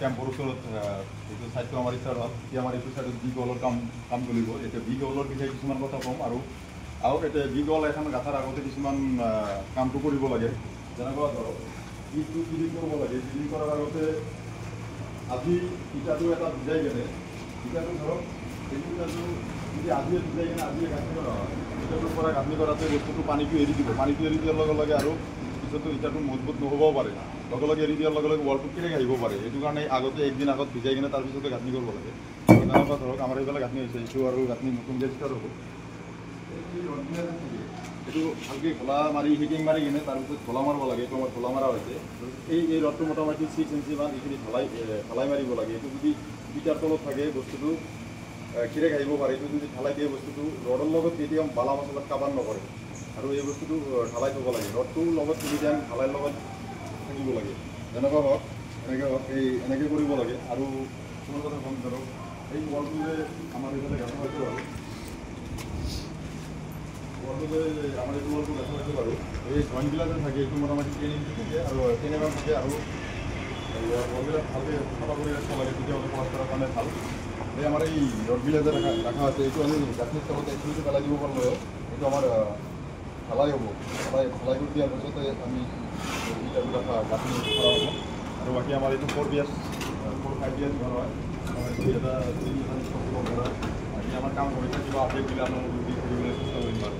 কেম্পৰ ওচৰত এইটো ছাইডটো আমাৰ ইচ্ছাত আমাৰ এইটো ছাইডত বি গলৰ কাম চলিব। এতিয়া বি গলৰ বিষয়ে কিছুমান কথা ক'ম আৰু এতিয়া বি গল এখন গাঁথাৰ আগতে কিছুমান কামটো কৰিব লাগে। যেনেকুৱা ধৰক ইটো ফিলিং কৰিব লাগে। ফিলিং কৰাৰ আগতে আজি ইটাটো এটা ভিজাই কেনে ইটাটো ধৰক এইটো ইটাটো যদি আজিয়ে ভিজাই কেনে আজিয়ে গাঁথনি কৰা হয়, ইটাটোৰ পৰা গাঁথনি কৰাতে বস্তুটো পানীটো এৰি দিব। পানীটো এৰি দিয়াৰ লগে লগে আৰু পিছতো ইটাটো মজবুত নহ'বও পাৰে। লগে লগে এৰি দিয়াৰ লগে লগে ৱালটো কেনেকৈ আহিব পাৰে। সেইটো কাৰণে আগতে একদিন আগত ভিজাই কিনে তাৰপিছতে গাঁথনি কৰিব লাগে। তেনেকুৱা ধৰক আমাৰ এইফালে গাঁথনি হৈছে, এইটো আৰু গাঁথনি নতুনকৈ ষ্টাৰ্ট হ'ব। এইটো ভালকৈ ঘোলা মাৰি হিটিং মাৰি কিনে তাৰপিছত ঘোলা মাৰিব লাগে। এইটো আমাৰ ঘোলা মাৰা হৈছে। এই ৰডটো মোটামুটি 6 ইঞ্চি মান এইখিনি ঢালাই মাৰিব লাগে। এইটো যদি ইটাৰ তলত থাকে বস্তুটো খিৰেক আহিব পাৰে। এইটো যদি ঢালাই দিয়ে বস্তুটো ৰডৰ লগত কেতিয়াও বালা মছলাত কাবাৰ নকৰে। আৰু এই বস্তুটো ঢালাই থ'ব লাগে। ৰডটোৰ লগত তিনিটান ঢালাইৰ লগত থাকিব লাগে। যেনেকুৱা হওক এনেকৈ কৰিব লাগে। আৰু কিছুমান কথা ক'ম ধৰক এই ৱালটোৰে আমাৰ এইফালে গাঁথা হৈছে বাৰু। ৱালটোৰে আমাৰ এইটো ৱালটো গাঁথা হৈছে বাৰু। এই জইণ্টবিলাক যে থাকে এইটো মোটামুটি 10 ইঞ্চি থাকে আৰু 10 mm থাকে। আৰু ৱালবিলাক ভালকৈ চাফা কৰি ৰাখিব লাগে, তেতিয়াহ'লে ক্লাছ কৰাৰ কাৰণে ভাল। এই আমাৰ এই ৰডবিলাক যে ৰাখা আছে এইটো আমি গাঁথনিৰ তলতে একচুৱেলি পেলাই দিব পাৰিলেও এইটো আমাৰ ঢালাই হ'ব। ঢালাই কৰি দিয়াৰ পাছতে আমি ইটাটো গাঁথনি কৰা হ'ব। আৰু বাকী আমাৰ এইটো 4 BS 4-5 BS ঘৰ হয়। এটা বাকী আমাৰ কাম কৰি থাকিব আপডেট দিলে আপোনালোকক দি থাকিবলৈ চেষ্টা কৰিম বাৰু।